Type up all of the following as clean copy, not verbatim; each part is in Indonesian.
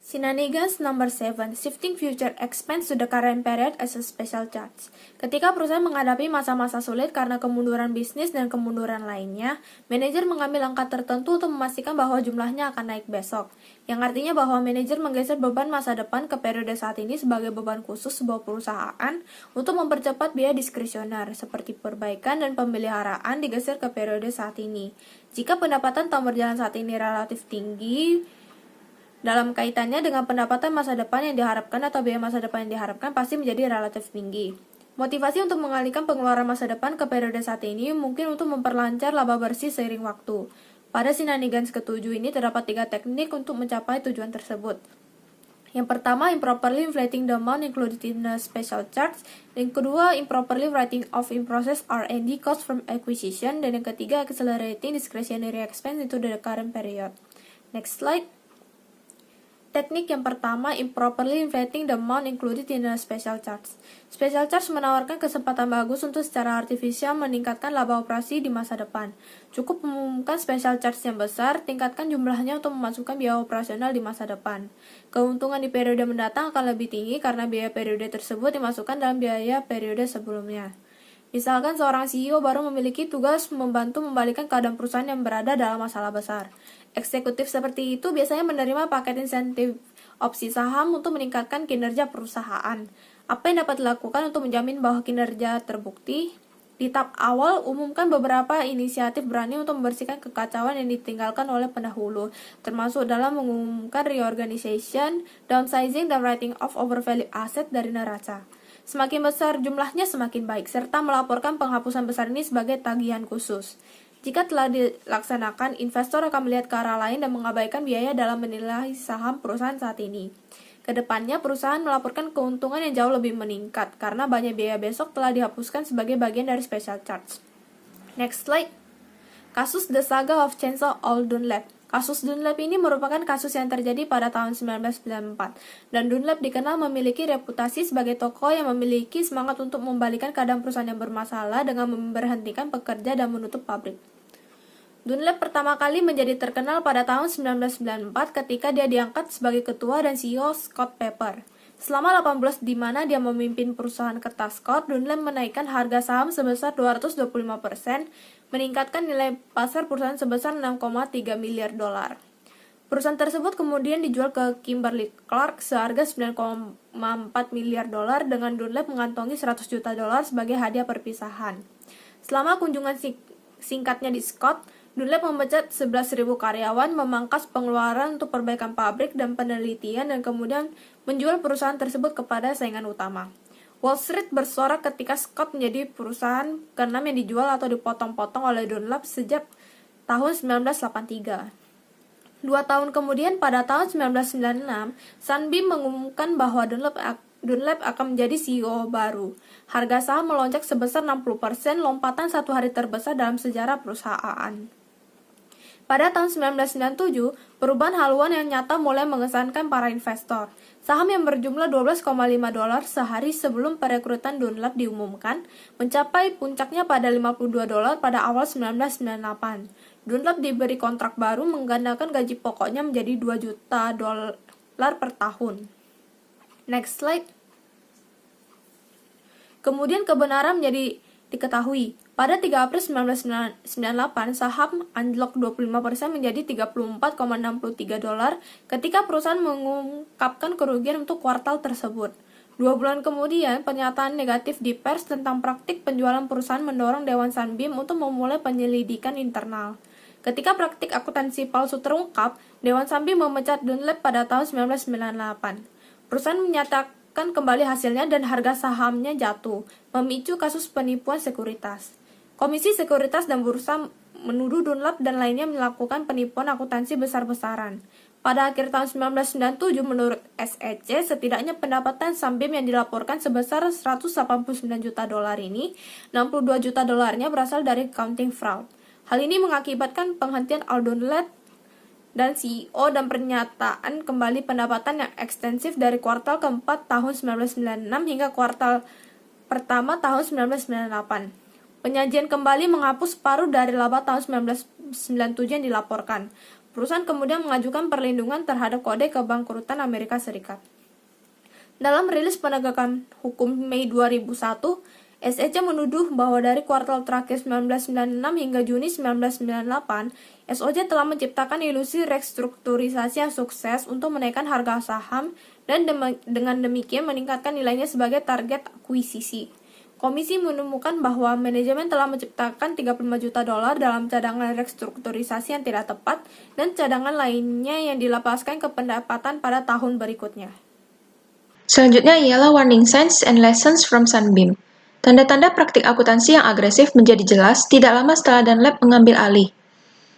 Shenanigans number 7, shifting future expense to the current period as a special charge. Ketika perusahaan menghadapi masa-masa sulit karena kemunduran bisnis dan kemunduran lainnya, manajer mengambil langkah tertentu untuk memastikan bahwa jumlahnya akan naik besok. Yang artinya bahwa manajer menggeser beban masa depan ke periode saat ini sebagai beban khusus sebuah perusahaan untuk mempercepat biaya diskresioner, seperti perbaikan dan pemeliharaan digeser ke periode saat ini. Jika pendapatan tahun berjalan saat ini relatif tinggi, dalam kaitannya dengan pendapatan masa depan yang diharapkan atau biaya masa depan yang diharapkan pasti menjadi relatif tinggi. Motivasi untuk mengalihkan pengeluaran masa depan ke periode saat ini mungkin untuk memperlancar laba bersih seiring waktu. Pada Shenanigans ke-7 ini terdapat 3 teknik untuk mencapai tujuan tersebut. Yang pertama, improperly inflating the amount included in a special charge. Yang kedua, improperly writing off in-process R&D cost from acquisition. Dan yang ketiga, accelerating discretionary expense into the current period. Next slide. Teknik yang pertama, improperly inflating the amount included in a special charge. Special charge menawarkan kesempatan bagus untuk secara artifisial meningkatkan laba operasi di masa depan. Cukup mengumumkan special charge yang besar, tingkatkan jumlahnya untuk memasukkan biaya operasional di masa depan. Keuntungan di periode mendatang akan lebih tinggi karena biaya periode tersebut dimasukkan dalam biaya periode sebelumnya. Misalkan seorang CEO baru memiliki tugas membantu membalikan keadaan perusahaan yang berada dalam masalah besar. Eksekutif seperti itu biasanya menerima paket insentif opsi saham untuk meningkatkan kinerja perusahaan. Apa yang dapat dilakukan untuk menjamin bahwa kinerja terbukti? Di tahap awal, umumkan beberapa inisiatif berani untuk membersihkan kekacauan yang ditinggalkan oleh pendahulu, termasuk dalam mengumumkan reorganization, downsizing, dan writing off overvalued asset dari neraca. Semakin besar jumlahnya semakin baik, serta melaporkan penghapusan besar ini sebagai tagihan khusus. Jika telah dilaksanakan, investor akan melihat ke arah lain dan mengabaikan biaya dalam menilai saham perusahaan saat ini. Kedepannya, perusahaan melaporkan keuntungan yang jauh lebih meningkat, karena banyak biaya besok telah dihapuskan sebagai bagian dari special charge. Next slide. Kasus The Saga of Chainsaw Old Dunlap. Kasus Dunlap ini merupakan kasus yang terjadi pada tahun 1994, dan Dunlap dikenal memiliki reputasi sebagai tokoh yang memiliki semangat untuk membalikan keadaan perusahaan yang bermasalah dengan memberhentikan pekerja dan menutup pabrik. Dunlap pertama kali menjadi terkenal pada tahun 1994 ketika dia diangkat sebagai ketua dan CEO Scott Pepper. Selama 8 bulan di mana dia memimpin perusahaan kertas Scott, Dunlap menaikkan harga saham sebesar 225%, meningkatkan nilai pasar perusahaan sebesar 6,3 miliar dolar. Perusahaan tersebut kemudian dijual ke Kimberly-Clark seharga 9,4 miliar dolar dengan Dunlap mengantongi 100 juta dolar sebagai hadiah perpisahan. Selama kunjungan singkatnya di Scott, Dunlap memecat 11.000 karyawan, memangkas pengeluaran untuk perbaikan pabrik dan penelitian, dan kemudian menjual perusahaan tersebut kepada saingan utama. Wall Street bersorak ketika Scott menjadi perusahaan ke-6 yang dijual atau dipotong-potong oleh Dunlap sejak tahun 1983. 2 tahun kemudian, pada tahun 1996, Sunbeam mengumumkan bahwa Dunlap akan menjadi CEO baru. Harga saham melonjak sebesar 60%, lompatan 1 hari terbesar dalam sejarah perusahaan. Pada tahun 1997, perubahan haluan yang nyata mulai mengesankan para investor. Saham yang berjumlah 12,5 dolar sehari sebelum perekrutan Dunlap diumumkan, mencapai puncaknya pada 52 dolar pada awal 1998. Dunlap diberi kontrak baru menggandakan gaji pokoknya menjadi 2 juta dolar per tahun. Next slide. Kemudian kebenaran menjadi diketahui. Pada 3 April 1998, saham anjlok 25% menjadi 34,63 dolar ketika perusahaan mengungkapkan kerugian untuk kuartal tersebut. 2 bulan kemudian, pernyataan negatif di pers tentang praktik penjualan perusahaan mendorong Dewan Sunbeam untuk memulai penyelidikan internal. Ketika praktik akuntansi palsu terungkap, Dewan Sunbeam memecat Dunlap pada tahun 1998. Perusahaan menyatakan kembali hasilnya dan harga sahamnya jatuh, memicu kasus penipuan sekuritas. Komisi Sekuritas dan Bursa menuduh Dunlap dan lainnya melakukan penipuan akuntansi besar-besaran. Pada akhir tahun 1997, menurut SEC, setidaknya pendapatan Sunbeam yang dilaporkan sebesar 189 juta dolar ini, 62 juta dolarnya berasal dari accounting fraud. Hal ini mengakibatkan penghentian Al Dunlap dan CEO dan pernyataan kembali pendapatan yang ekstensif dari kuartal keempat tahun 1996 hingga kuartal pertama tahun 1998. Penyajian kembali menghapus separuh dari laba tahun 1997 yang dilaporkan. Perusahaan kemudian mengajukan perlindungan terhadap kode kebangkrutan Amerika Serikat. Dalam rilis penegakan hukum Mei 2001, SEC menuduh bahwa dari kuartal terakhir 1996 hingga Juni 1998, SOC telah menciptakan ilusi restrukturisasi yang sukses untuk menaikkan harga saham dan dengan demikian meningkatkan nilainya sebagai target akuisisi. Komisi menemukan bahwa manajemen telah menciptakan $35 juta dalam cadangan restrukturisasi yang tidak tepat dan cadangan lainnya yang dilepaskan ke pendapatan pada tahun berikutnya. Selanjutnya ialah warning signs and lessons from Sunbeam. Tanda-tanda praktik akuntansi yang agresif menjadi jelas tidak lama setelah Dunlap mengambil alih.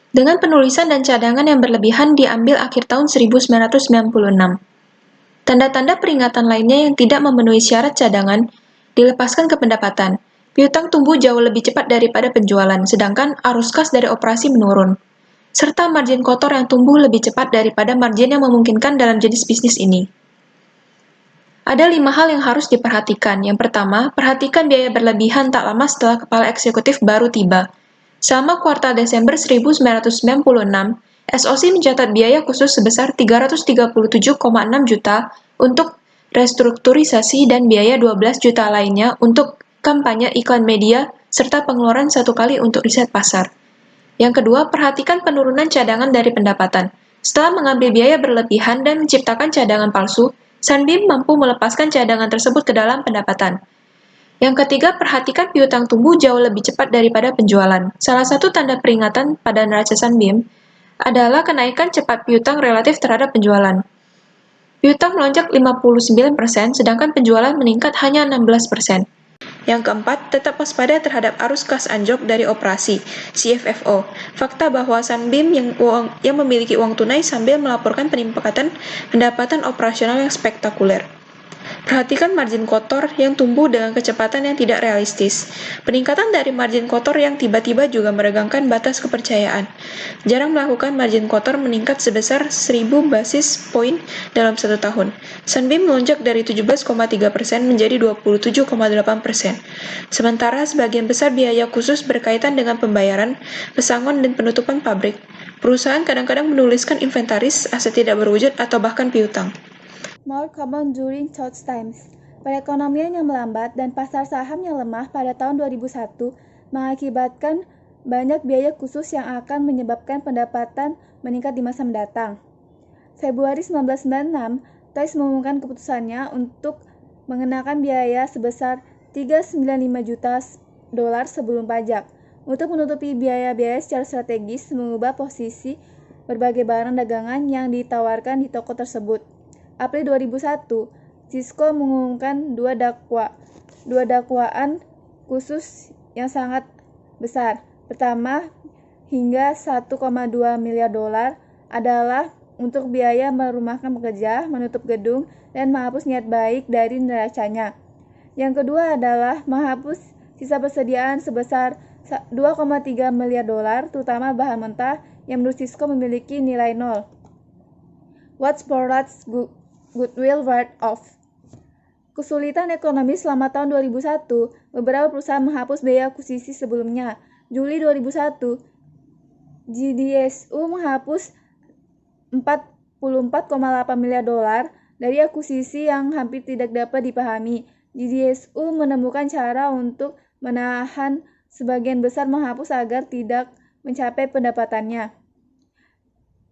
Dengan penulisan dan cadangan yang berlebihan diambil akhir tahun 1996. Tanda-tanda peringatan lainnya yang tidak memenuhi syarat cadangan dilepaskan ke pendapatan. Piutang tumbuh jauh lebih cepat daripada penjualan, sedangkan arus kas dari operasi menurun. Serta margin kotor yang tumbuh lebih cepat daripada margin yang memungkinkan dalam jenis bisnis ini. Ada 5 hal yang harus diperhatikan. Yang pertama, perhatikan biaya berlebihan tak lama setelah kepala eksekutif baru tiba. Selama kuartal Desember 1996, SOC mencatat biaya khusus sebesar 337,6 juta untuk restrukturisasi dan biaya 12 juta lainnya untuk kampanye iklan media serta pengeluaran 1 kali untuk riset pasar. Yang kedua, perhatikan penurunan cadangan dari pendapatan. Setelah mengambil biaya berlebihan dan menciptakan cadangan palsu, Sunbeam mampu melepaskan cadangan tersebut ke dalam pendapatan. Yang ketiga, perhatikan piutang tumbuh jauh lebih cepat daripada penjualan. Salah satu tanda peringatan pada neraca Sunbeam adalah kenaikan cepat piutang relatif terhadap penjualan. Piutang melonjak 59%, sedangkan penjualan meningkat hanya 16%. Yang keempat, tetap waspada terhadap arus kas anjlok dari operasi, CFFO. Fakta bahwa Sunbeam yang memiliki uang tunai sambil melaporkan peningkatan pendapatan operasional yang spektakuler. Perhatikan margin kotor yang tumbuh dengan kecepatan yang tidak realistis. Peningkatan dari margin kotor yang tiba-tiba juga meregangkan batas kepercayaan. Jarang melakukan margin kotor meningkat sebesar 1.000 basis point dalam 1 tahun. Sunbeam melonjak dari 17,3% menjadi 27,8%. Sementara sebagian besar biaya khusus berkaitan dengan pembayaran, pesangon, dan penutupan pabrik. Perusahaan kadang-kadang menuliskan inventaris, aset tidak berwujud, atau bahkan piutang. More common during tough times. Perekonomian yang melambat dan pasar saham yang lemah pada tahun 2001 mengakibatkan banyak biaya khusus yang akan menyebabkan pendapatan meningkat di masa mendatang. Februari 1996, Tice mengumumkan keputusannya untuk mengenakan biaya sebesar $395 juta sebelum pajak untuk menutupi biaya-biaya secara strategis mengubah posisi berbagai barang dagangan yang ditawarkan di toko tersebut. April 2001, Cisco mengumumkan dua dakwaan khusus yang sangat besar. Pertama, hingga $1,2 miliar adalah untuk biaya merumahkan pekerja, menutup gedung, dan menghapus niat baik dari neracanya. Yang kedua adalah menghapus sisa persediaan sebesar $2,3 miliar, terutama bahan mentah yang menurut Cisco memiliki nilai nol. What's Borat's goodwill worth of? Kesulitan ekonomi selama tahun 2001, beberapa perusahaan menghapus biaya akuisisi sebelumnya. Juli 2001, GDSU menghapus $44,8 miliar dari akuisisi yang hampir tidak dapat dipahami. GDSU menemukan cara untuk menahan sebagian besar menghapus agar tidak mencapai pendapatannya.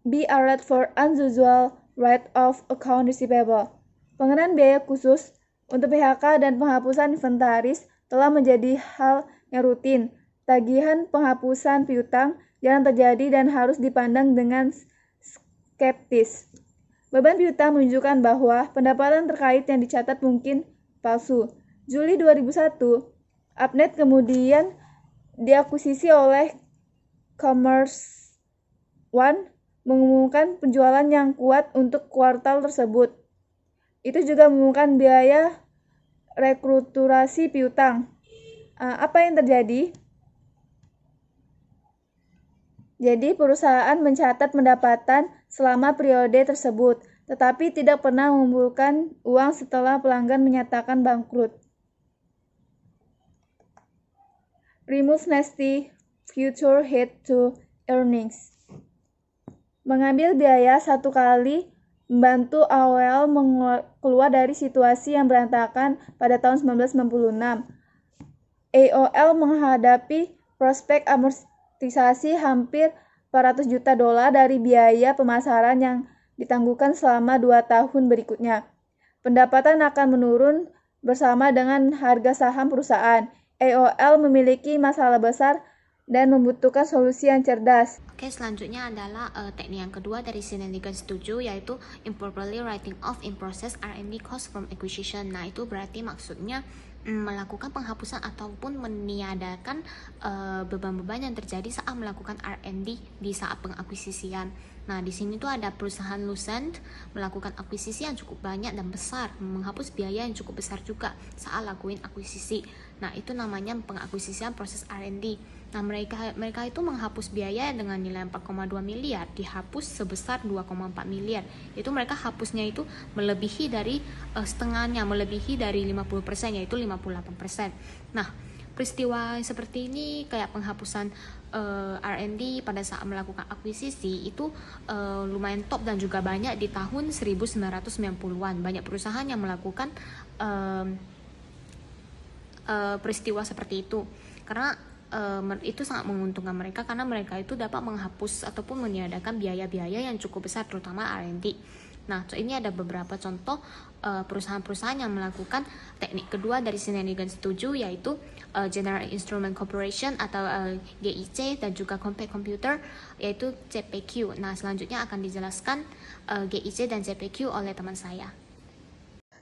Be alert for unusual write-off account receivable. Pengenaan biaya khusus untuk PHK dan penghapusan inventaris telah menjadi hal yang rutin. Tagihan penghapusan piutang jarang terjadi dan harus dipandang dengan skeptis. Beban piutang menunjukkan bahwa pendapatan terkait yang dicatat mungkin palsu. Juli 2001, Avnet kemudian diakuisisi oleh Commerce One mengumumkan penjualan yang kuat untuk kuartal tersebut. Itu juga mengumumkan biaya restrukturasi piutang. Apa yang terjadi? Jadi perusahaan mencatat pendapatan selama periode tersebut, tetapi tidak pernah mengumpulkan uang setelah pelanggan menyatakan bangkrut. Removes nasty future hit to earnings. mengambil biaya satu kali membantu AOL keluar dari situasi yang berantakan pada tahun 1996. AOL menghadapi prospek amortisasi hampir $400 juta dari biaya pemasaran yang ditangguhkan selama 2 tahun berikutnya. Pendapatan akan menurun bersama dengan harga saham perusahaan. AOL memiliki masalah besar dan membutuhkan solusi yang cerdas. Oke, selanjutnya adalah teknik yang kedua dari Sinendigan setuju, yaitu improperly writing off in process R&D cost from acquisition. Nah, itu berarti maksudnya melakukan penghapusan ataupun meniadakan beban-beban yang terjadi saat melakukan R&D di saat pengakuisisian. Nah, di sini tuh ada perusahaan Lucent melakukan akuisisi yang cukup banyak dan besar, menghapus biaya yang cukup besar juga saat lakuin akuisisi. Nah, itu namanya pengakuisisian proses R&D. Nah, mereka itu menghapus biaya dengan nilai 4,2 miliar, dihapus sebesar 2,4 miliar. Itu mereka hapusnya itu melebihi dari setengahnya, melebihi dari 50%, yaitu 58%. Nah, peristiwa seperti ini kayak penghapusan R&D pada saat melakukan akuisisi itu lumayan top dan juga banyak di tahun 1990-an. Banyak perusahaan yang melakukan peristiwa seperti itu karena itu sangat menguntungkan mereka karena mereka itu dapat menghapus ataupun meniadakan biaya-biaya yang cukup besar terutama R&D. Nah, ini ada beberapa contoh perusahaan-perusahaan yang melakukan teknik kedua dari Sinendigan setuju, yaitu General Instrument Corporation atau GIC dan juga Compaq Computer yaitu CPQ. Nah, selanjutnya akan dijelaskan GIC dan CPQ oleh teman saya.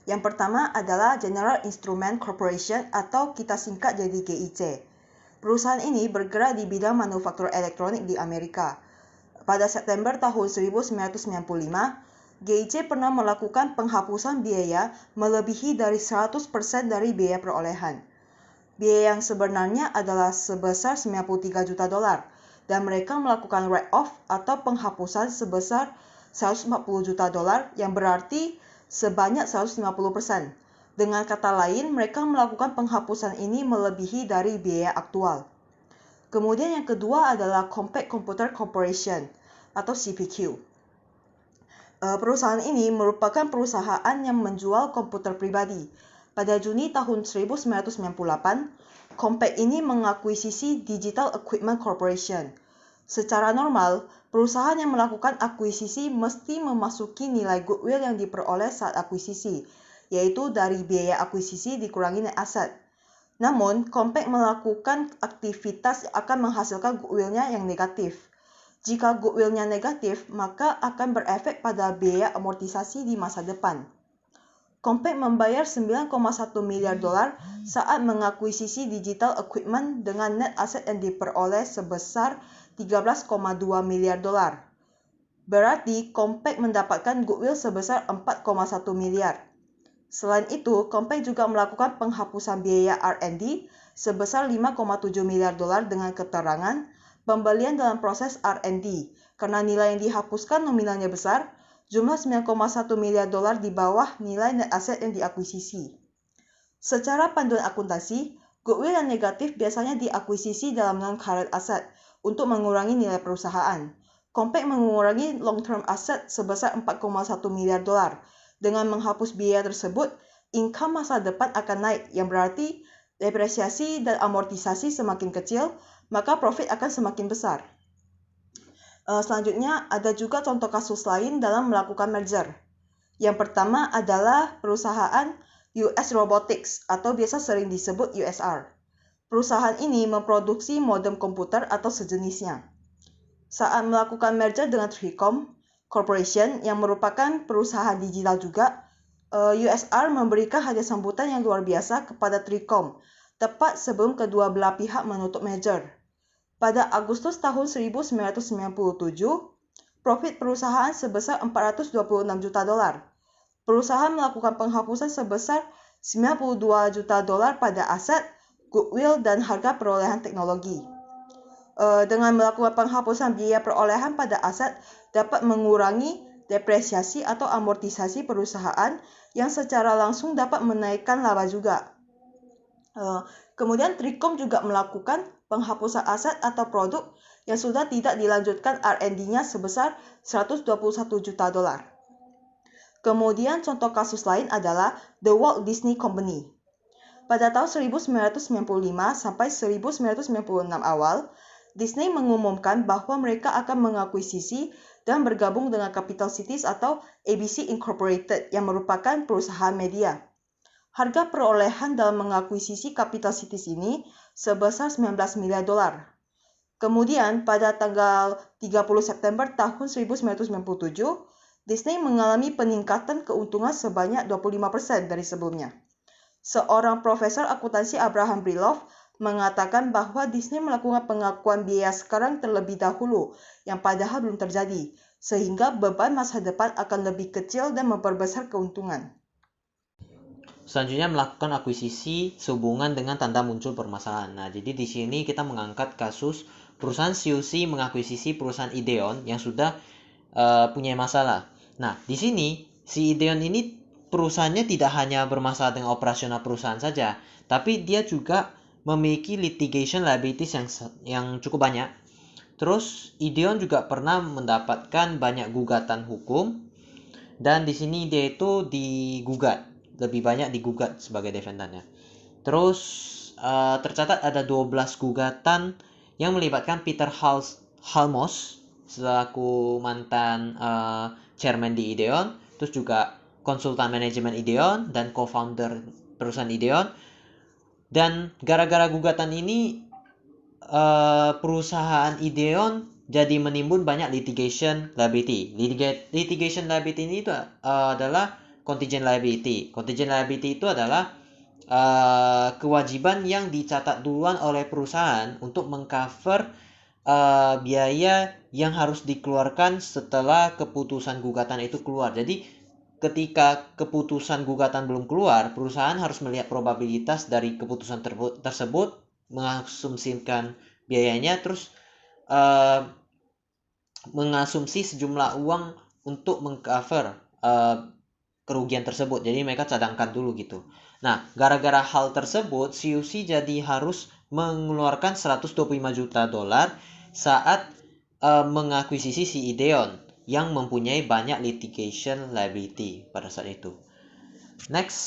Yang pertama adalah General Instrument Corporation atau kita singkat jadi GIC. Perusahaan ini bergerak di bidang manufaktur elektronik di Amerika. Pada September tahun 1995, GIC pernah melakukan penghapusan biaya melebihi dari 100% dari biaya perolehan. Biaya yang sebenarnya adalah sebesar $93 juta dan mereka melakukan write-off atau penghapusan sebesar $140 juta yang berarti sebanyak 150%. Dengan kata lain, mereka melakukan penghapusan ini melebihi dari biaya aktual. Kemudian yang kedua adalah Compaq Computer Corporation atau CPQ. Perusahaan ini merupakan perusahaan yang menjual komputer pribadi. Pada Juni tahun 1998, Compaq ini mengakuisisi Digital Equipment Corporation. Secara normal, perusahaan yang melakukan akuisisi mesti memasuki nilai goodwill yang diperoleh saat akuisisi, yaitu dari biaya akuisisi dikurangi net aset. Namun, Compaq melakukan aktivitas yang akan menghasilkan goodwill-nya yang negatif. Jika goodwill-nya negatif, maka akan berefek pada biaya amortisasi di masa depan. Compaq membayar $9,1 miliar saat mengakuisisi Digital Equipment dengan net aset yang diperoleh sebesar $13,2 miliar. Berarti Compaq mendapatkan goodwill sebesar $4,1 miliar. Selain itu, Compaq juga melakukan penghapusan biaya R&D sebesar $5,7 miliar dengan keterangan pembelian dalam proses R&D karena nilai yang dihapuskan nominalnya besar, jumlah $9,1 miliar di bawah nilai net aset yang diakuisisi. Secara panduan akuntansi, goodwill yang negatif biasanya diakuisisi dalam non-current asset untuk mengurangi nilai perusahaan. Compaq mengurangi long-term asset sebesar $4,1 miliar. Dengan menghapus biaya tersebut, income masa depan akan naik, yang berarti depresiasi dan amortisasi semakin kecil, maka profit akan semakin besar. Selanjutnya, ada juga contoh kasus lain dalam melakukan merger. Yang pertama adalah perusahaan US Robotics atau biasa sering disebut USR. Perusahaan ini memproduksi modem komputer atau sejenisnya. Saat melakukan merger dengan Tricom Corporation yang merupakan perusahaan digital juga, USR memberikan hadiah sambutan yang luar biasa kepada Tricom, tepat sebelum kedua belah pihak menutup merger. Pada Agustus tahun 1997, profit perusahaan sebesar $426 juta. Perusahaan melakukan penghapusan sebesar $92 juta pada aset, goodwill, dan harga perolehan teknologi. Dengan melakukan penghapusan biaya perolehan pada aset dapat mengurangi depresiasi atau amortisasi perusahaan yang secara langsung dapat menaikkan laba juga. Kemudian Tricom juga melakukan penghapusan aset atau produk yang sudah tidak dilanjutkan R&D-nya sebesar 121 juta dolar. Kemudian contoh kasus lain adalah The Walt Disney Company. Pada tahun 1995 sampai 1996 awal, Disney mengumumkan bahwa mereka akan mengakuisisi dan bergabung dengan Capital Cities atau ABC Incorporated yang merupakan perusahaan media. Harga perolehan dalam mengakuisisi Capital Cities ini sebesar 19 miliar dolar. Kemudian pada tanggal 30 September tahun 1997, Disney mengalami peningkatan keuntungan sebanyak 25% dari sebelumnya. Seorang profesor akuntansi Abraham Brilov mengatakan bahwa Disney melakukan pengakuan biaya sekarang terlebih dahulu yang padahal belum terjadi, sehingga beban masa depan akan lebih kecil dan memperbesar keuntungan. Selanjutnya melakukan akuisisi sehubungan dengan tanda muncul permasalahan. Nah, jadi di sini kita mengangkat kasus perusahaan CUC mengakuisisi perusahaan Ideon yang sudah punya masalah. Nah, di sini si Ideon ini perusahaannya tidak hanya bermasalah dengan operasional perusahaan saja, tapi dia juga memiliki litigation liabilities yang cukup banyak. Terus Ideon juga pernah mendapatkan banyak gugatan hukum, dan di sini dia itu digugat, lebih banyak digugat sebagai defendantnya. Terus tercatat ada 12 gugatan yang melibatkan Peter Halmos selaku mantan chairman di Ideon, terus juga konsultan manajemen Ideon dan co-founder perusahaan Ideon. Dan gara-gara gugatan ini perusahaan Ideon jadi menimbun banyak litigation liability. Litigation liability ini itu adalah contingent liability. Contingent liability itu adalah kewajiban yang dicatat duluan oleh perusahaan untuk mengcover biaya yang harus dikeluarkan setelah keputusan gugatan itu keluar. Jadi ketika keputusan gugatan belum keluar, perusahaan harus melihat probabilitas dari keputusan tersebut, mengasumsikan biayanya, terus mengasumsi sejumlah uang untuk mengcover kerugian tersebut. Jadi mereka cadangkan dulu gitu. Nah, gara-gara hal tersebut, CUC jadi harus mengeluarkan 125 juta dolar saat mengakuisisi si Ideon yang mempunyai banyak litigation liability pada saat itu. Next.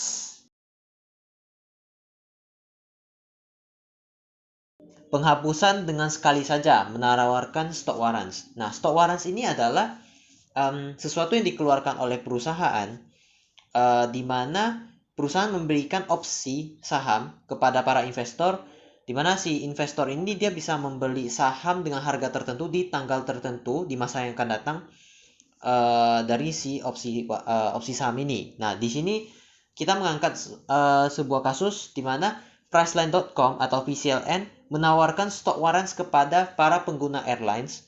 Penghapusan dengan sekali saja menawarkan stock warrants. Nah, stock warrants ini adalah sesuatu yang dikeluarkan oleh perusahaan di mana perusahaan memberikan opsi saham kepada para investor, di mana si investor ini dia bisa membeli saham dengan harga tertentu di tanggal tertentu di masa yang akan datang dari si opsi saham ini. Nah, di sini kita mengangkat sebuah kasus di mana Priceline.com atau PCLN menawarkan stock warrants kepada para pengguna airlines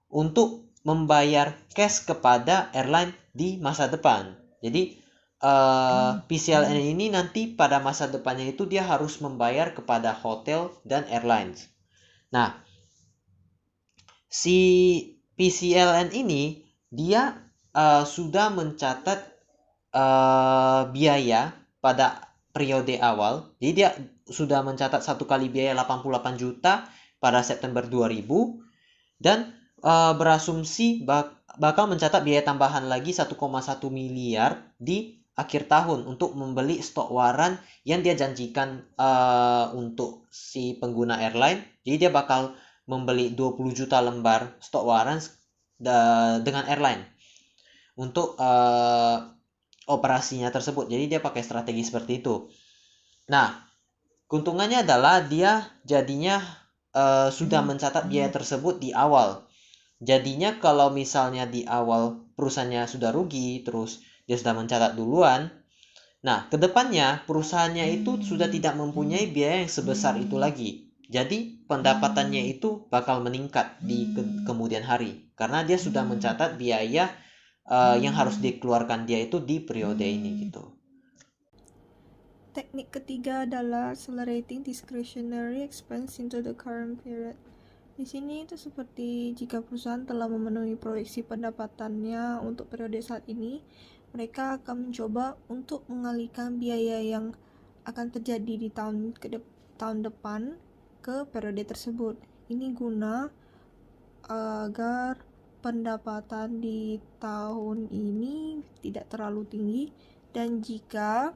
untuk membayar cash kepada airline di masa depan. Jadi PCLN ini nanti pada masa depannya itu dia harus membayar kepada hotel dan airlines. Nah, si PCLN ini dia sudah mencatat biaya pada periode awal. Jadi dia sudah mencatat satu kali biaya 88 juta pada September 2000 dan berasumsi bakal mencatat biaya tambahan lagi 1,1 miliar di akhir tahun untuk membeli stok warrant yang dia janjikan untuk si pengguna airline. Jadi dia bakal membeli 20 juta lembar stok warrant dengan airline untuk operasinya tersebut. Jadi dia pakai strategi seperti itu. Nah, keuntungannya adalah dia jadinya sudah mencatat biaya tersebut di awal. Jadinya kalau misalnya di awal perusahaannya sudah rugi, terus dia sudah mencatat duluan. Nah, kedepannya perusahaannya itu sudah tidak mempunyai biaya yang sebesar itu lagi. Jadi pendapatannya itu bakal meningkat di kemudian hari karena dia sudah mencatat biaya yang harus dikeluarkan dia itu di periode ini gitu. Teknik ketiga adalah accelerating discretionary expense into the current period. Di sini itu seperti jika perusahaan telah memenuhi proyeksi pendapatannya untuk periode saat ini, mereka akan mencoba untuk mengalihkan biaya yang akan terjadi di tahun depan ke periode tersebut. Ini guna agar pendapatan di tahun ini tidak terlalu tinggi, dan jika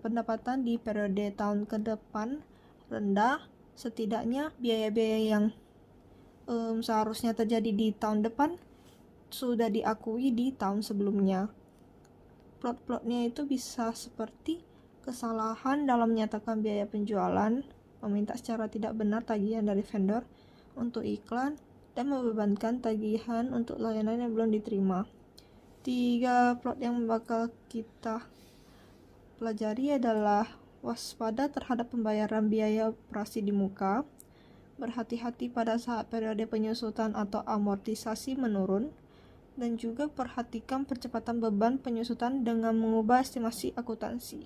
pendapatan di periode tahun ke depan rendah, setidaknya biaya-biaya yang seharusnya terjadi di tahun depan sudah diakui di tahun sebelumnya. Plot-plotnya itu bisa seperti kesalahan dalam menyatakan biaya penjualan, meminta secara tidak benar tagihan dari vendor untuk iklan, dan membebankan tagihan untuk layanan yang belum diterima. 3 plot yang bakal kita pelajari adalah waspada terhadap pembayaran biaya operasi di muka, berhati-hati pada saat periode penyusutan atau amortisasi menurun, dan juga perhatikan percepatan beban penyusutan dengan mengubah estimasi akuntansi.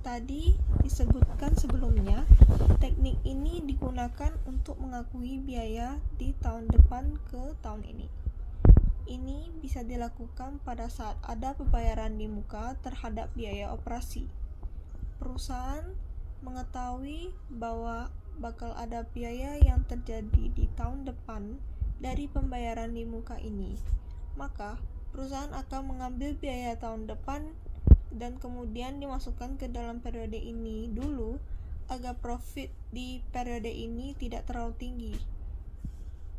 Tadi disebutkan sebelumnya, teknik ini digunakan untuk mengakui biaya di tahun depan ke tahun ini. Ini bisa dilakukan pada saat ada pembayaran di muka terhadap biaya operasi. Perusahaan mengetahui bahwa bakal ada biaya yang terjadi di tahun depan dari pembayaran di muka ini, maka perusahaan akan mengambil biaya tahun depan dan kemudian dimasukkan ke dalam periode ini dulu agar profit di periode ini tidak terlalu tinggi.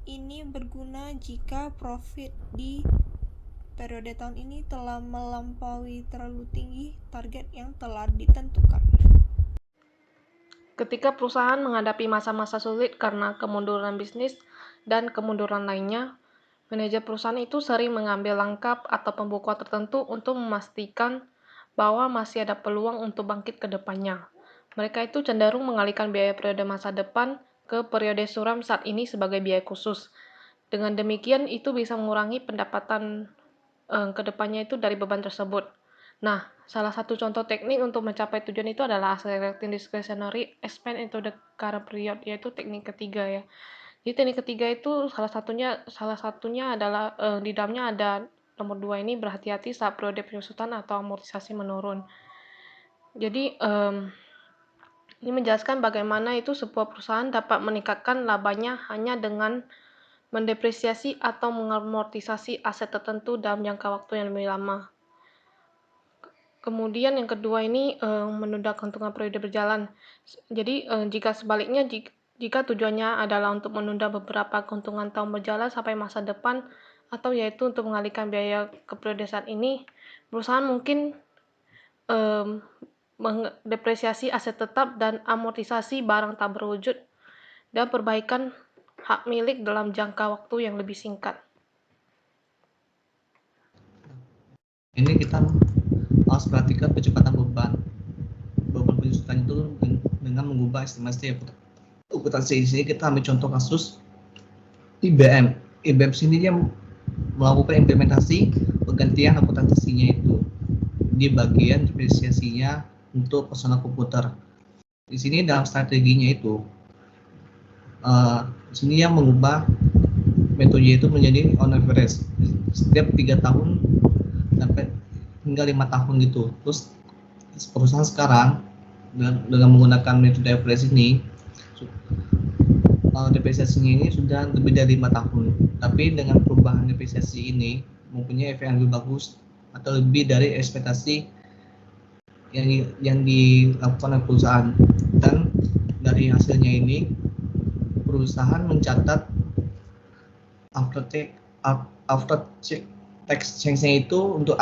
Ini berguna jika profit di periode tahun ini telah melampaui terlalu tinggi target yang telah ditentukan. Ketika perusahaan menghadapi masa-masa sulit karena kemunduran bisnis dan kemunduran lainnya, manajer perusahaan itu sering mengambil langkah atau pembukuan tertentu untuk memastikan bahwa masih ada peluang untuk bangkit ke depannya. Mereka itu cenderung mengalihkan biaya periode masa depan ke periode suram saat ini sebagai biaya khusus. Dengan demikian, itu bisa mengurangi pendapatan ke depannya itu dari beban tersebut. Nah, salah satu contoh teknik untuk mencapai tujuan itu adalah accelerating discretionary expense into the current period, yaitu teknik ketiga ya. Jadi teknik ketiga itu salah satunya adalah di dalamnya ada nomor 2 ini, berhati-hati saat periode penyusutan atau amortisasi menurun. Jadi ini menjelaskan bagaimana itu sebuah perusahaan dapat meningkatkan labanya hanya dengan mendepresiasi atau mengamortisasi aset tertentu dalam jangka waktu yang lebih lama. Kemudian yang kedua ini menunda keuntungan periode berjalan. Jadi jika sebaliknya, jika tujuannya adalah untuk menunda beberapa keuntungan tahun berjalan sampai masa depan, atau yaitu untuk mengalihkan biaya ke periode saat ini, perusahaan mungkin mendepresiasi aset tetap dan amortisasi barang tak berwujud, dan perbaikan hak milik dalam jangka waktu yang lebih singkat. Ini kita harus perhatikan percepatan beban penyusutan itu dengan mengubah estimasi akuntansi. Di sini kita ambil contoh kasus IBM. IBM sendiri yang melakukan implementasi penggantian akuntansinya itu di bagian depresiasinya untuk personal komputer. Di sini dalam strateginya itu, di sini yang mengubah metode itu menjadi on average setiap 3 tahun sampai hingga 5 tahun gitu. Terus perusahaan sekarang dengan menggunakan metode average ini, depresiasinya ini sudah lebih dari 5 tahun. Tapi dengan perubahan depresiasi ini mempunyai efek yang lebih bagus atau lebih dari ekspektasi yang dilakukan oleh perusahaan. Dan dari hasilnya ini, perusahaan mencatat after tax change-nya itu untuk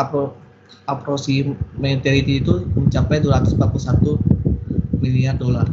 approximately itu mencapai 241 miliar dolar.